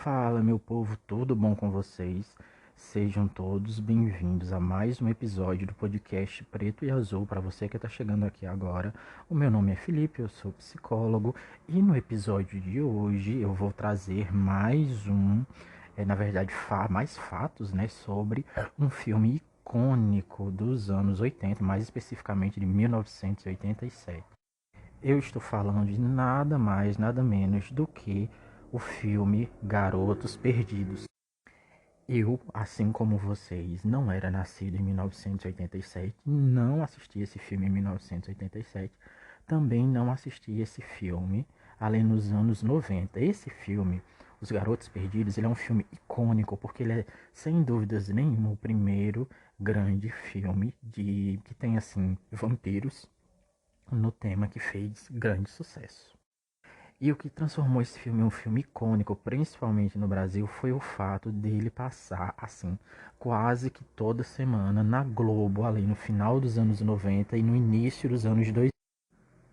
Fala, meu povo, tudo bom com vocês? Sejam todos bem-vindos a mais um episódio do podcast Preto e Azul. Para você que está chegando aqui agora, o meu nome é Felipe, eu sou psicólogo e no episódio de hoje eu vou trazer mais na verdade, mais fatos, né, sobre um filme icônico dos anos 80, mais especificamente de 1987. Eu estou falando de nada mais, nada menos do que o filme Garotos Perdidos. Eu, assim como vocês, não era nascido em 1987, não assisti esse filme em 1987, também não assisti esse filme além nos anos 90. Esse filme, Os Garotos Perdidos, ele é um filme icônico porque ele é, sem dúvidas nenhuma, o primeiro grande filme que tem assim vampiros no tema que fez grande sucesso. E o que transformou esse filme em um filme icônico, principalmente no Brasil, foi o fato dele passar, assim, quase que toda semana na Globo, ali no final dos anos 90 e no início dos anos 2000.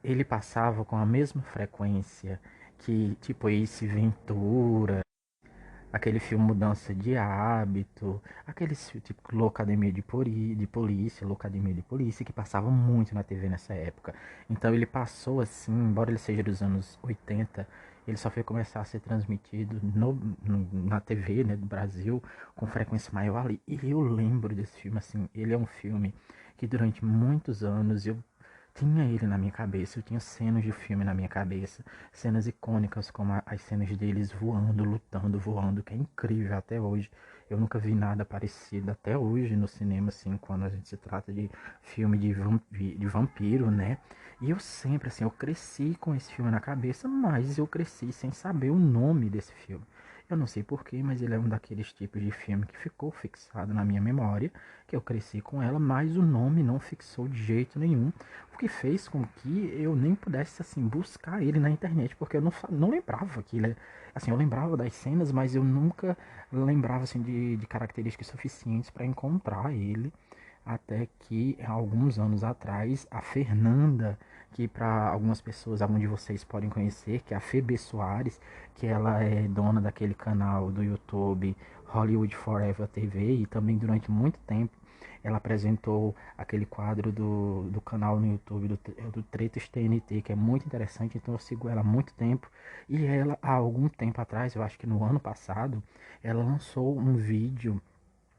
Ele passava com a mesma frequência que, tipo, Ace Ventura, aquele filme Mudança de Hábito, aqueles tipo Loucademia de Polícia, Loucademia de Polícia, que passavam muito na TV nessa época. Então ele passou assim, embora ele seja dos anos 80, ele só foi começar a ser transmitido na TV, né, do Brasil, com frequência maior ali. E eu lembro desse filme, assim, ele é um filme que durante muitos anos eu tinha ele na minha cabeça, eu tinha cenas de filme na minha cabeça, cenas icônicas como as cenas deles voando, lutando, voando, que é incrível até hoje. Eu nunca vi nada parecido até hoje no cinema, assim, quando a gente se trata de filme de vampiro, né? E eu sempre, assim, eu cresci com esse filme na cabeça, mas eu cresci sem saber o nome desse filme. Eu não sei porquê, mas ele é um daqueles tipos de filme que ficou fixado na minha memória, que eu cresci com ela, mas o nome não fixou de jeito nenhum, o que fez com que eu nem pudesse assim buscar ele na internet, porque eu não lembrava que ele, assim, eu lembrava das cenas, mas eu nunca lembrava assim de características suficientes para encontrar ele, até que alguns anos atrás a Fernanda, que para algumas pessoas, algum de vocês podem conhecer, que é a Febe Soares, que ela é dona daquele canal do YouTube Hollywood Forever TV, e também durante muito tempo ela apresentou aquele quadro do canal no YouTube do Tretas TNT, que é muito interessante, então eu sigo ela há muito tempo. E ela, há algum tempo atrás, eu acho que no ano passado, ela lançou um vídeo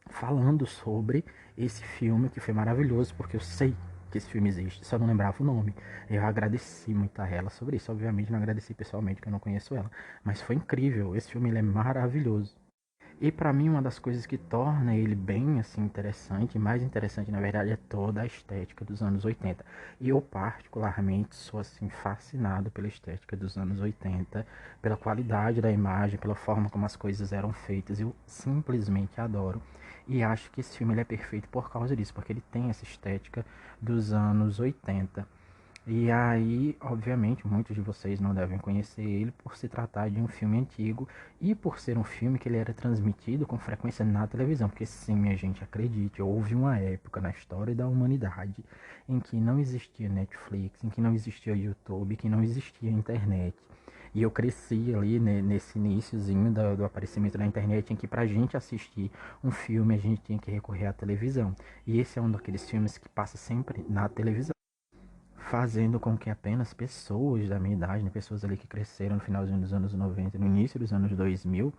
falando sobre esse filme, que foi maravilhoso, porque eu sei que esse filme existe, só não lembrava o nome. Eu agradeci muito a ela sobre isso, obviamente não agradeci pessoalmente, que eu não conheço ela, mas foi incrível, esse filme ele é maravilhoso. E para mim uma das coisas que torna ele bem assim interessante, mais interessante na verdade, é toda a estética dos anos 80. E eu particularmente sou assim fascinado pela estética dos anos 80, pela qualidade da imagem, pela forma como as coisas eram feitas. Eu simplesmente adoro. E acho que esse filme ele é perfeito por causa disso, porque ele tem essa estética dos anos 80. E aí, obviamente, muitos de vocês não devem conhecer ele por se tratar de um filme antigo e por ser um filme que ele era transmitido com frequência na televisão. Porque sim, minha gente, acredite, houve uma época na história da humanidade em que não existia Netflix, em que não existia YouTube, que não existia internet. E eu cresci ali, né, nesse iníciozinho do aparecimento da internet, em que pra gente assistir um filme a gente tinha que recorrer à televisão. E esse é um daqueles filmes que passa sempre na televisão, fazendo com que apenas pessoas da minha idade, né, pessoas ali que cresceram no finalzinho dos anos 90, no início dos anos 2000,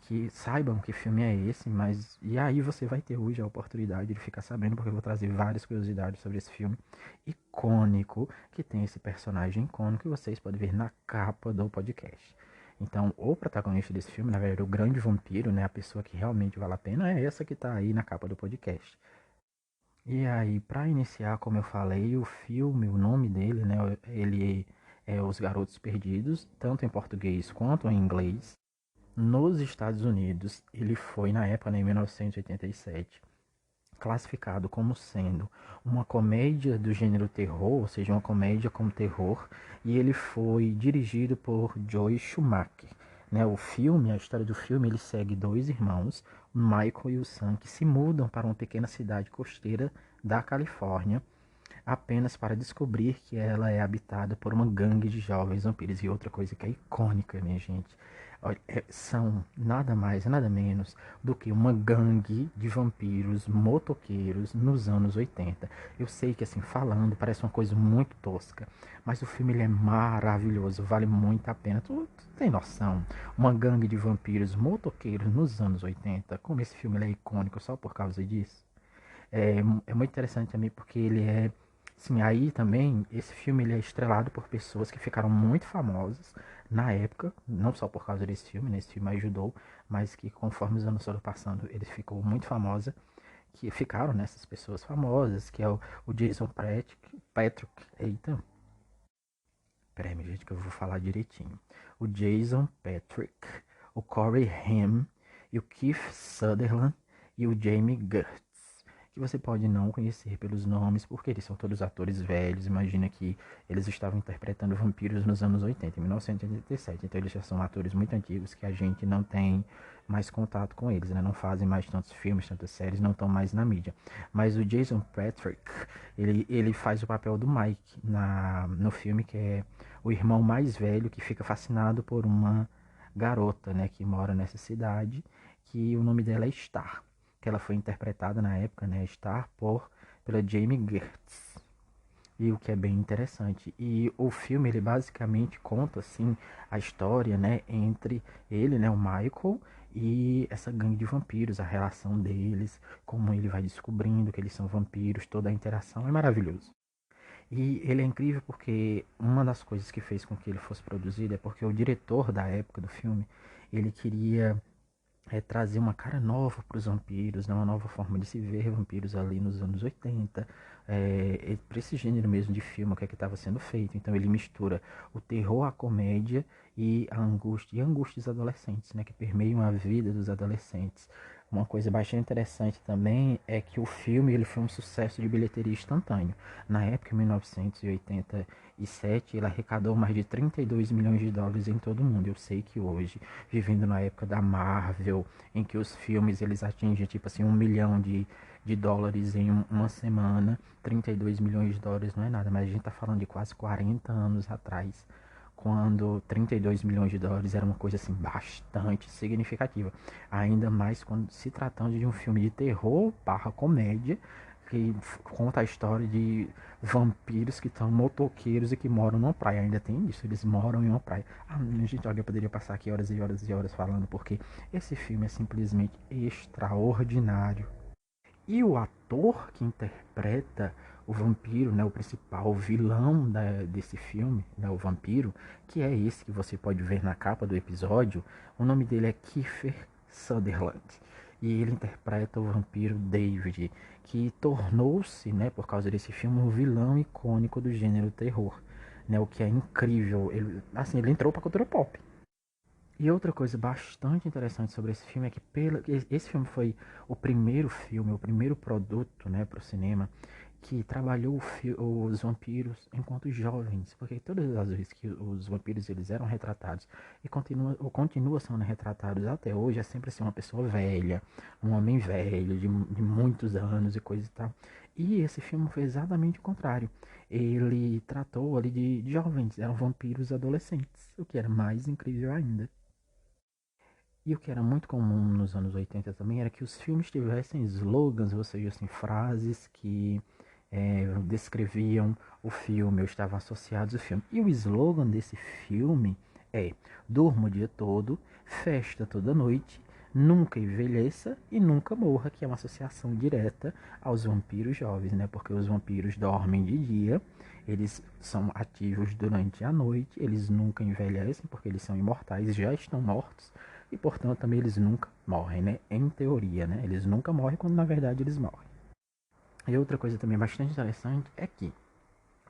que saibam que filme é esse, mas e aí você vai ter hoje a oportunidade de ficar sabendo, porque eu vou trazer várias curiosidades sobre esse filme icônico, que tem esse personagem icônico que vocês podem ver na capa do podcast. Então, o protagonista desse filme, na verdade, o grande vampiro, né, a pessoa que realmente vale a pena, é essa que tá aí na capa do podcast. E aí, para iniciar, como eu falei, o filme, o nome dele, né, ele é Os Garotos Perdidos, tanto em português quanto em inglês. Nos Estados Unidos, ele foi, na época, né, em 1987, classificado como sendo uma comédia do gênero terror, ou seja, uma comédia com terror, e ele foi dirigido por Joel Schumacher. Né? O filme, a história do filme, ele segue dois irmãos, o Michael e o Sam, que se mudam para uma pequena cidade costeira da Califórnia, apenas para descobrir que ela é habitada por uma gangue de jovens vampiros. E outra coisa que é icônica, minha gente, são nada mais, nada menos do que uma gangue de vampiros motoqueiros nos anos 80. Eu sei que assim, falando, parece uma coisa muito tosca, mas o filme ele é maravilhoso, vale muito a pena. Tu tem noção? Uma gangue de vampiros motoqueiros nos anos 80, como esse filme ele é icônico só por causa disso. É muito interessante também porque ele é. Sim, aí também, esse filme ele é estrelado por pessoas que ficaram muito famosas na época, não só por causa desse filme, né? Esse filme ajudou, mas que conforme os anos foram passando, ele ficou muito famosa, que ficaram nessas pessoas famosas, que é o Jason Patrick, eita, peraí, minha gente, que eu vou falar direitinho. O Jason Patrick, o Corey Haim, e o Keith Sutherland e o Jamie Gertz, que você pode não conhecer pelos nomes, porque eles são todos atores velhos. Imagina que eles estavam interpretando vampiros nos anos 80, em 1987. Então eles já são atores muito antigos que a gente não tem mais contato com eles, né? Não fazem mais tantos filmes, tantas séries, não estão mais na mídia. Mas o Jason Patrick, ele faz o papel do Mike no filme, que é o irmão mais velho que fica fascinado por uma garota, né, que mora nessa cidade, que o nome dela é Star, que ela foi interpretada na época, né, Star, pela Jamie Gertz. E o que é bem interessante. E o filme, ele basicamente conta, assim, a história, né, entre ele, né, o Michael, e essa gangue de vampiros, a relação deles, como ele vai descobrindo que eles são vampiros, toda a interação é maravilhoso. E ele é incrível porque uma das coisas que fez com que ele fosse produzido é porque o diretor da época do filme, ele queria trazer uma cara nova para os vampiros, né? Uma nova forma de se ver vampiros ali nos anos 80, para esse gênero mesmo de filme, o que é que estava sendo feito. Então ele mistura o terror, a comédia e angústias adolescentes, né? Que permeiam a vida dos adolescentes. Uma coisa bastante interessante também é que o filme ele foi um sucesso de bilheteria instantâneo. Na época, em 1987, ele arrecadou mais de 32 milhões de dólares em todo o mundo. Eu sei que hoje, vivendo na época da Marvel, em que os filmes eles atingem tipo assim 1 milhão de dólares em uma semana, 32 milhões de dólares não é nada, mas a gente tá falando de quase 40 anos atrás, quando 32 milhões de dólares era uma coisa assim bastante significativa, ainda mais quando se tratando de um filme de terror barra comédia que conta a história de vampiros que estão motoqueiros e que moram numa praia. Ainda tem isso, eles moram em uma praia. Gente, olha, eu poderia passar aqui horas e horas e horas falando, porque esse filme é simplesmente extraordinário. E o ator que interpreta o vampiro, né, o principal vilão desse filme, né, o vampiro, que é esse que você pode ver na capa do episódio, o nome dele é Kiefer Sutherland. E ele interpreta o vampiro David, que tornou-se, né, por causa desse filme, um vilão icônico do gênero terror. Né, o que é incrível. Ele entrou para a cultura pop. E outra coisa bastante interessante sobre esse filme é que esse filme foi o primeiro filme, o primeiro produto, né, para o cinema que trabalhou os vampiros enquanto jovens, porque todas as vezes que os vampiros eles eram retratados e continuam sendo retratados até hoje, é sempre assim uma pessoa velha, um homem velho de muitos anos e coisa e tal. E esse filme foi exatamente o contrário. Ele tratou ali de jovens, eram vampiros adolescentes, o que era mais incrível ainda. E o que era muito comum nos anos 80 também era que os filmes tivessem slogans, ou seja, assim, frases que descreviam o filme ou estavam associados ao filme. E o slogan desse filme é: durma o dia todo, festa toda noite, nunca envelheça e nunca morra, que é uma associação direta aos vampiros jovens, né? Porque os vampiros dormem de dia, eles são ativos durante a noite, eles nunca envelhecem porque eles são imortais, já estão mortos e portanto também eles nunca morrem, né? Em teoria, né? Eles nunca morrem quando na verdade eles morrem. E outra coisa também bastante interessante é que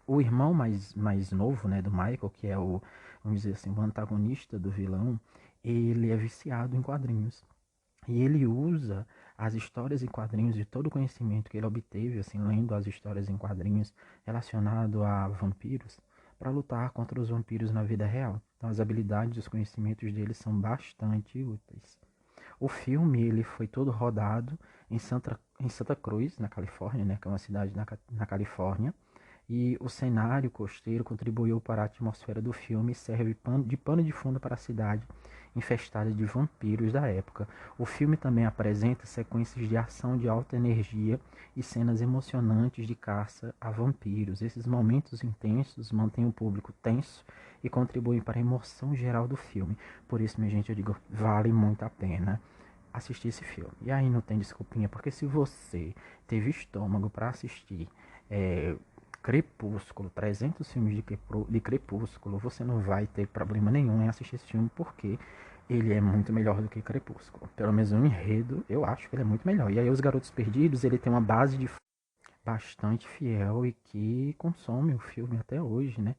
o irmão mais novo, né, do Michael, que é vamos dizer assim, o antagonista do vilão, ele é viciado em quadrinhos. E ele usa as histórias em quadrinhos e todo o conhecimento que ele obteve, assim, lendo as histórias em quadrinhos relacionado a vampiros, para lutar contra os vampiros na vida real. Então as habilidades e os conhecimentos dele são bastante úteis. O filme ele foi todo rodado em Santa Cruz, na Califórnia, né, que é uma cidade na Califórnia. E o cenário costeiro contribuiu para a atmosfera do filme e serve de pano de fundo para a cidade infestada de vampiros da época. O filme também apresenta sequências de ação de alta energia e cenas emocionantes de caça a vampiros. Esses momentos intensos mantêm o público tenso e contribuem para a emoção geral do filme. Por isso, minha gente, eu digo, vale muito a pena assistir esse filme. E aí não tem desculpinha, porque se você teve estômago para assistir Crepúsculo, 300 filmes de Crepúsculo, você não vai ter problema nenhum em assistir esse filme, porque ele é muito melhor do que Crepúsculo. Pelo menos o enredo, eu acho que ele é muito melhor. E aí Os Garotos Perdidos, ele tem uma base de bastante fiel e que consome o filme até hoje, né?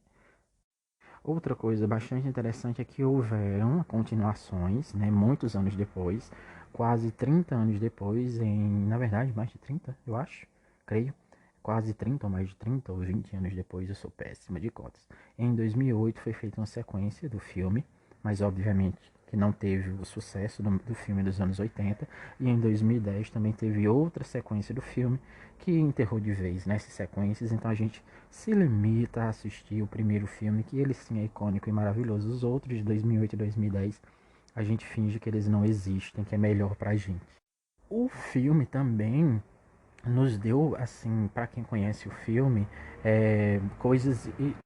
Outra coisa bastante interessante é que houveram continuações, né, muitos anos depois, quase 30 anos depois, na verdade, mais de 30, eu acho, creio, quase 30 ou mais de 30 ou 20 anos depois, eu sou péssima de cotas. Em 2008 foi feita uma sequência do filme, mas obviamente que não teve o sucesso do filme dos anos 80, e em 2010 também teve outra sequência do filme que enterrou de vez nessas sequências, então a gente se limita a assistir o primeiro filme, que ele sim é icônico e maravilhoso. Os outros de 2008 e 2010 a gente finge que eles não existem, que é melhor pra gente. O filme também nos deu, assim, para quem conhece o filme, coisas e,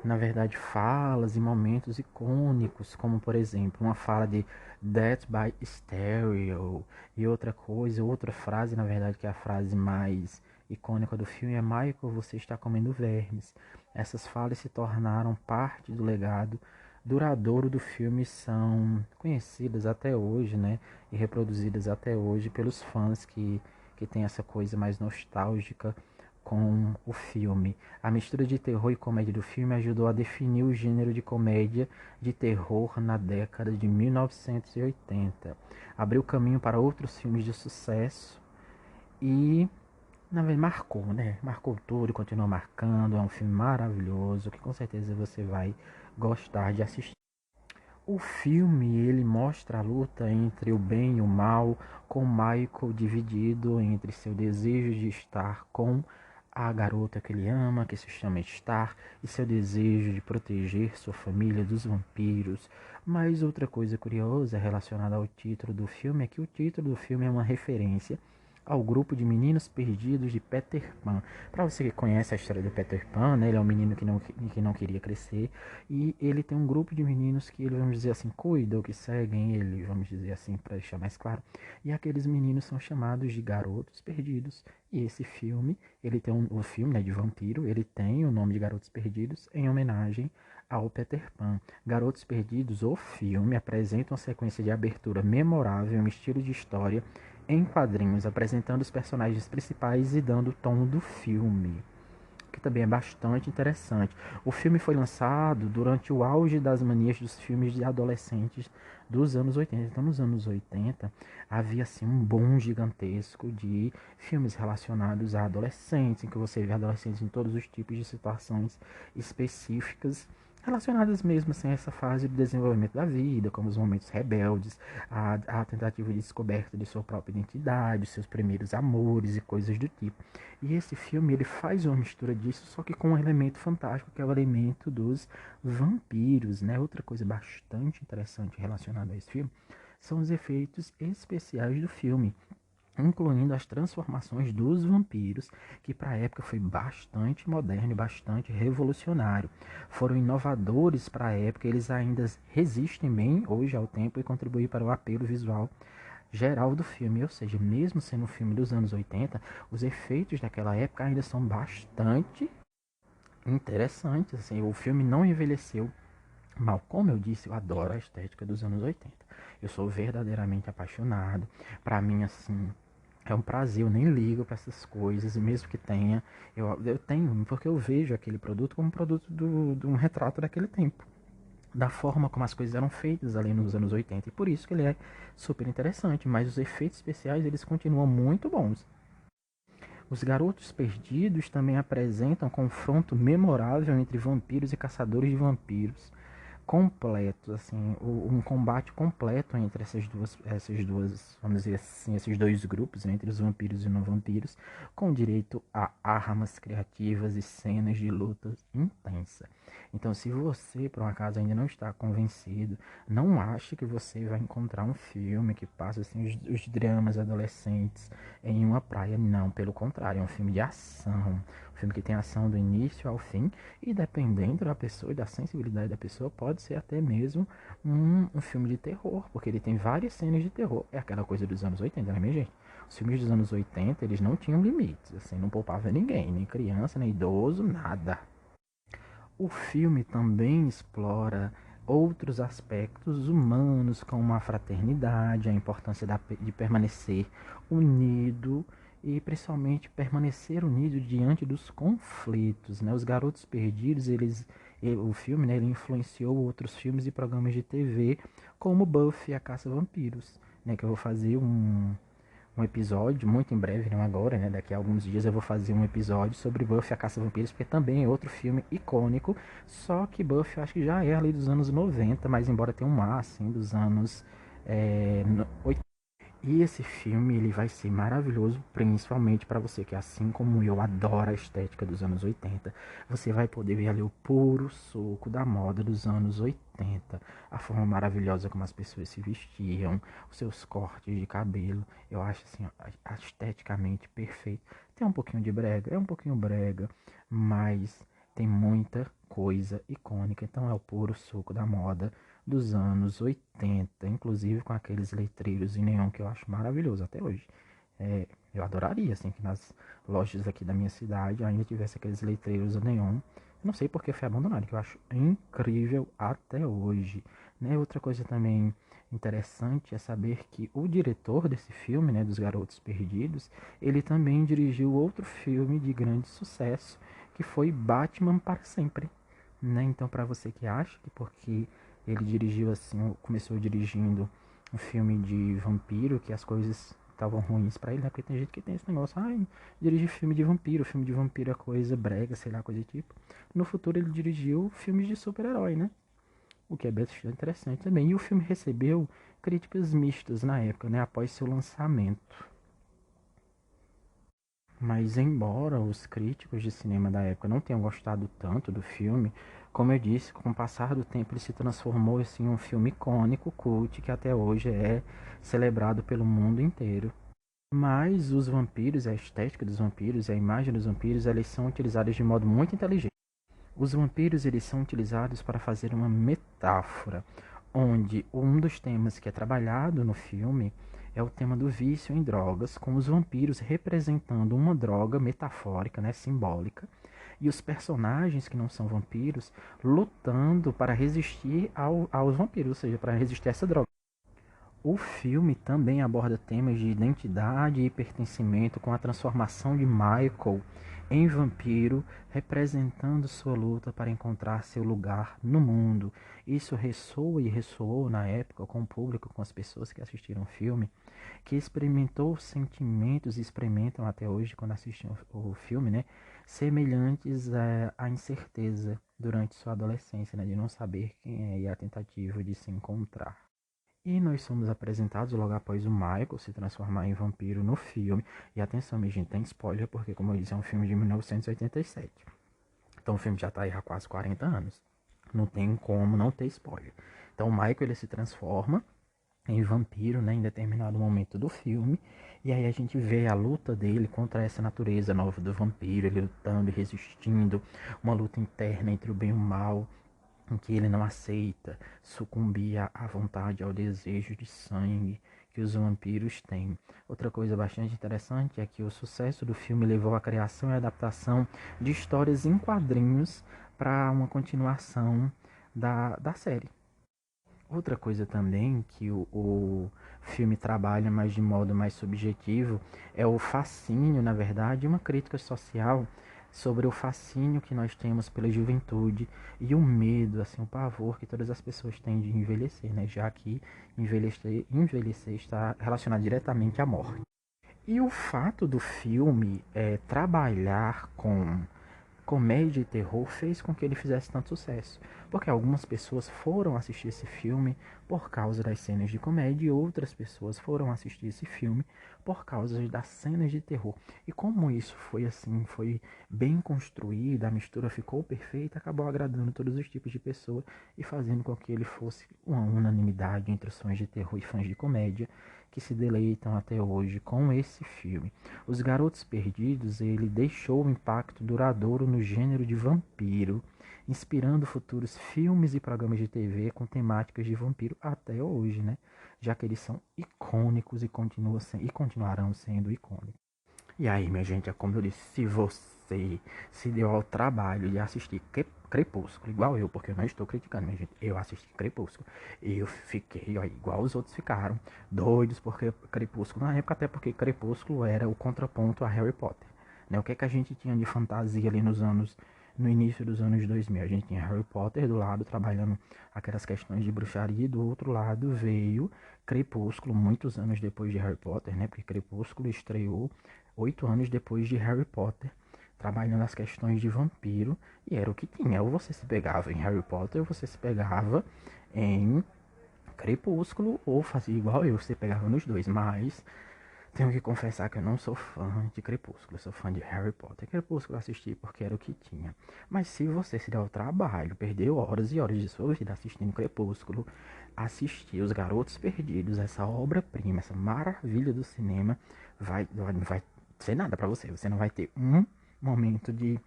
na verdade, falas e momentos icônicos, como por exemplo, uma fala de Death by Stereo, e outra coisa, outra frase, na verdade, que é a frase mais icônica do filme é: Michael, você está comendo vermes. Essas falas se tornaram parte do legado duradouro do filme e são conhecidas até hoje, né, e reproduzidas até hoje pelos fãs que tem essa coisa mais nostálgica com o filme. A mistura de terror e comédia do filme ajudou a definir o gênero de comédia de terror na década de 1980. Abriu caminho para outros filmes de sucesso e, na verdade, marcou, né? Marcou tudo, continua marcando. É um filme maravilhoso que com certeza você vai gostar de assistir. O filme ele mostra a luta entre o bem e o mal, com Michael dividido entre seu desejo de estar com a garota que ele ama, que se chama Star, e seu desejo de proteger sua família dos vampiros. Mas outra coisa curiosa relacionada ao título do filme é que o título do filme é uma referência ao grupo de meninos perdidos de Peter Pan. Para você que conhece a história do Peter Pan, né, ele é um menino que não queria crescer, e ele tem um grupo de meninos que ele, vamos dizer assim, cuida ou que seguem ele, vamos dizer assim, para deixar mais claro. E aqueles meninos são chamados de garotos perdidos. E esse filme, ele tem o filme, né, de vampiro, ele tem o nome de Garotos Perdidos em homenagem ao Peter Pan. Garotos Perdidos, o filme, apresenta uma sequência de abertura memorável, um estilo de história em quadrinhos, apresentando os personagens principais e dando o tom do filme, que também é bastante interessante. O filme foi lançado durante o auge das manias dos filmes de adolescentes dos anos 80. Então, nos anos 80, havia assim um boom gigantesco de filmes relacionados a adolescentes, em que você vê adolescentes em todos os tipos de situações específicas relacionadas mesmo assim, a essa fase do desenvolvimento da vida, como os momentos rebeldes, a tentativa de descoberta de sua própria identidade, seus primeiros amores e coisas do tipo. E esse filme ele faz uma mistura disso, só que com um elemento fantástico, que é o elemento dos vampiros, né? Outra coisa bastante interessante relacionada a esse filme são os efeitos especiais do filme, incluindo as transformações dos vampiros, que para a época foi bastante moderno e bastante revolucionário. Foram inovadores para a época, eles ainda resistem bem hoje ao tempo e contribuem para o apelo visual geral do filme, ou seja, mesmo sendo um filme dos anos 80, os efeitos daquela época ainda são bastante interessantes. Assim, o filme não envelheceu mal. Como eu disse, eu adoro a estética dos anos 80. Eu sou verdadeiramente apaixonado. Para mim, assim, é um prazer, eu nem ligo para essas coisas, e mesmo que tenha, eu tenho, porque eu vejo aquele produto como um produto de um retrato daquele tempo, da forma como as coisas eram feitas ali nos anos 80, e por isso que ele é super interessante, mas os efeitos especiais, eles continuam muito bons. Os Garotos Perdidos também apresentam um confronto memorável entre vampiros e caçadores de vampiros, completo, assim, um combate completo entre essas duas, vamos dizer assim, esses dois grupos, entre os vampiros e não vampiros, com direito a armas criativas e cenas de lutas intensa. Então, se você, por um acaso, ainda não está convencido, não ache que você vai encontrar um filme que passa assim, os dramas adolescentes em uma praia. Não, pelo contrário, é um filme de ação. Um filme que tem ação do início ao fim e dependendo da pessoa e da sensibilidade da pessoa, pode ser até mesmo um filme de terror, porque ele tem várias cenas de terror. É aquela coisa dos anos 80, né, minha gente? Os filmes dos anos 80, eles não tinham limites, assim, não poupava ninguém, nem criança, nem idoso, nada. O filme também explora outros aspectos humanos, como a fraternidade, a importância de permanecer unido e principalmente permanecer unido diante dos conflitos, né? Os Garotos Perdidos, o filme, né, ele influenciou outros filmes e programas de TV, como Buffy, a Caça a Vampiros, né, que eu vou fazer um episódio, muito em breve, não agora, né? Daqui a alguns dias eu vou fazer um episódio sobre Buffy a Caça a Vampiros, porque também é outro filme icônico, só que Buffy eu acho que já é ali dos anos 90, mas embora tenha um ar, assim, dos anos 80. E esse filme ele vai ser maravilhoso, principalmente para você que, assim como eu, adora a estética dos anos 80. Você vai poder ver ali o puro suco da moda dos anos 80. A forma maravilhosa como as pessoas se vestiam, os seus cortes de cabelo. Eu acho assim, esteticamente perfeito. Tem um pouquinho de brega, é um pouquinho brega, mas tem muita coisa icônica. Então é o puro suco da moda dos anos 80, inclusive com aqueles letreiros em neon que eu acho maravilhoso até hoje. Eu adoraria assim que nas lojas aqui da minha cidade ainda tivesse aqueles letreiros neon. Eu não sei porque foi abandonado, que eu acho incrível até hoje. Né? Outra coisa também interessante é saber que o diretor desse filme, né, dos Garotos Perdidos, ele também dirigiu outro filme de grande sucesso, que foi Batman para Sempre. Né? Então, para você que acha que porque ele dirigiu assim, começou dirigindo um filme de vampiro, que as coisas estavam ruins pra ele, né? Porque tem gente que tem esse negócio, ai, dirige filme de vampiro é coisa brega, sei lá, coisa do tipo. No futuro ele dirigiu filmes de super-herói, né? O que é bastante interessante também. E o filme recebeu críticas mistas na época, né? Após seu lançamento. Mas embora os críticos de cinema da época não tenham gostado tanto do filme, como eu disse, com o passar do tempo ele se transformou assim, em um filme icônico, cult, que até hoje é celebrado pelo mundo inteiro. Mas os vampiros, a estética dos vampiros, a imagem dos vampiros, eles são utilizadas de modo muito inteligente. Os vampiros eles são utilizados para fazer uma metáfora, onde um dos temas que é trabalhado no filme é o tema do vício em drogas, com os vampiros representando uma droga metafórica, né, simbólica, e os personagens que não são vampiros lutando para resistir aos vampiros, ou seja, para resistir a essa droga. O filme também aborda temas de identidade e pertencimento, com a transformação de Michael em vampiro, representando sua luta para encontrar seu lugar no mundo. Isso ressoa e ressoou na época com o público, com as pessoas que assistiram o filme, que experimentou sentimentos e experimentam até hoje quando assistem o filme, né? Semelhantes à incerteza durante sua adolescência, né? De não saber quem é e a tentativa de se encontrar. E nós somos apresentados logo após o Michael se transformar em vampiro no filme. E atenção, minha gente, tem spoiler, porque, como eu disse, é um filme de 1987. Então o filme já está aí há quase 40 anos. Não tem como não ter spoiler. Então o Michael ele se transforma em vampiro, né, em determinado momento do filme. E aí a gente vê a luta dele contra essa natureza nova do vampiro, ele lutando e resistindo, uma luta interna entre o bem e o mal, em que ele não aceita sucumbir à vontade, ao desejo de sangue que os vampiros têm. Outra coisa bastante interessante é que o sucesso do filme levou à criação e adaptação de histórias em quadrinhos para uma continuação da série. Outra coisa também que o filme trabalha, mas de modo mais subjetivo, é o fascínio, na verdade, uma crítica social sobre o fascínio que nós temos pela juventude e o medo, assim, o pavor que todas as pessoas têm de envelhecer, né? Já que envelhecer está relacionado diretamente à morte. E o fato do filme trabalhar com comédia e terror fez com que ele fizesse tanto sucesso. Porque algumas pessoas foram assistir esse filme por causa das cenas de comédia e outras pessoas foram assistir esse filme por causa das cenas de terror. E como isso foi assim, foi bem construído, a mistura ficou perfeita, acabou agradando todos os tipos de pessoas e fazendo com que ele fosse uma unanimidade entre os fãs de terror e fãs de comédia que se deleitam até hoje com esse filme. Os Garotos Perdidos, ele deixou um impacto duradouro no gênero de vampiro, inspirando futuros filmes e programas de TV com temáticas de vampiro até hoje, né? Já que eles são icônicos e continuarão sendo icônicos. E aí, minha gente, é como eu disse, se você se deu ao trabalho de assistir Crepúsculo, igual eu, porque eu não estou criticando, minha gente, eu assisti Crepúsculo, e eu fiquei, ó, igual os outros ficaram, doidos porque Crepúsculo, na época até porque Crepúsculo era o contraponto a Harry Potter, né? O que é que a gente tinha de fantasia ali no início dos anos 2000? A gente tinha Harry Potter do lado, trabalhando aquelas questões de bruxaria, e do outro lado veio Crepúsculo, muitos anos depois de Harry Potter, né? Porque Crepúsculo estreou 8 anos depois de Harry Potter, trabalhando as questões de vampiro, e era o que tinha. Ou você se pegava em Harry Potter, ou você se pegava em Crepúsculo, ou fazia igual eu, você pegava nos dois. Mas tenho que confessar que eu não sou fã de Crepúsculo, eu sou fã de Harry Potter. Crepúsculo eu assisti porque era o que tinha. Mas se você se der o trabalho, perdeu horas e horas de sua vida assistindo Crepúsculo, assistir Os Garotos Perdidos, essa obra-prima, essa maravilha do cinema, vai ser nada pra você. Você não vai ter um momento de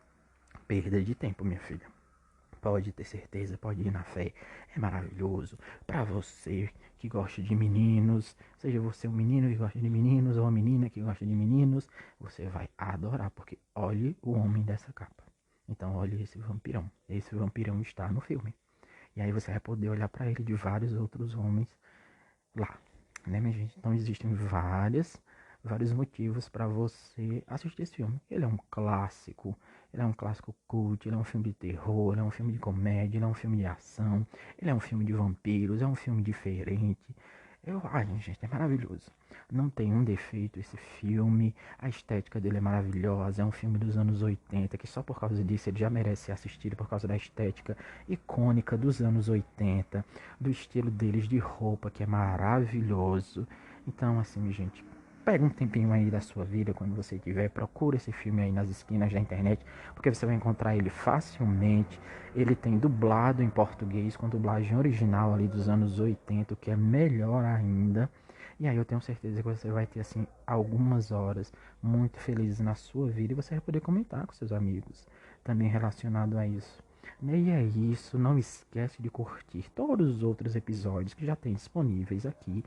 perda de tempo, minha filha. Pode ter certeza, pode ir na fé. É maravilhoso. Pra você que gosta de meninos, seja você um menino que gosta de meninos ou uma menina que gosta de meninos, você vai adorar, porque olhe o homem dessa capa. Então olhe esse vampirão. Esse vampirão está no filme. E aí você vai poder olhar pra ele de vários outros homens lá, né, minha gente? Então existem vários motivos para você assistir esse filme. Ele é um clássico cult, ele é um filme de terror, ele é um filme de comédia, ele é um filme de ação, ele é um filme de vampiros, é um filme diferente. Ai, gente, é maravilhoso. Não tem um defeito esse filme, a estética dele é maravilhosa, é um filme dos anos 80, que só por causa disso ele já merece ser assistido, por causa da estética icônica dos anos 80, do estilo deles de roupa, que é maravilhoso. Então, assim, gente, pega um tempinho aí da sua vida, quando você tiver, procura esse filme aí nas esquinas da internet, porque você vai encontrar ele facilmente. Ele tem dublado em português, com dublagem original ali dos anos 80, o que é melhor ainda. E aí eu tenho certeza que você vai ter, assim, algumas horas muito felizes na sua vida, e você vai poder comentar com seus amigos também relacionado a isso. E é isso, não esquece de curtir todos os outros episódios que já tem disponíveis aqui,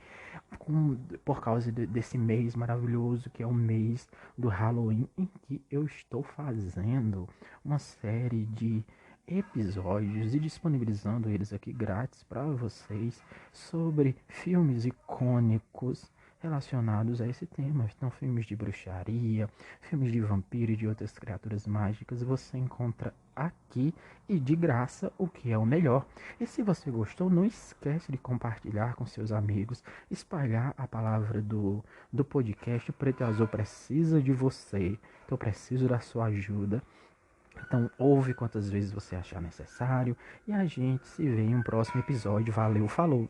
por causa desse mês maravilhoso que é o mês do Halloween, em que eu estou fazendo uma série de episódios e disponibilizando eles aqui grátis para vocês sobre filmes icônicos relacionados a esse tema. Então, filmes de bruxaria, filmes de vampiro e de outras criaturas mágicas, você encontra aqui e de graça, o que é o melhor. E se você gostou, não esquece de compartilhar com seus amigos, espalhar a palavra do podcast. Preto e Azul precisa de você, então eu preciso da sua ajuda. Então ouve quantas vezes você achar necessário, e a gente se vê em um próximo episódio. Valeu, falou!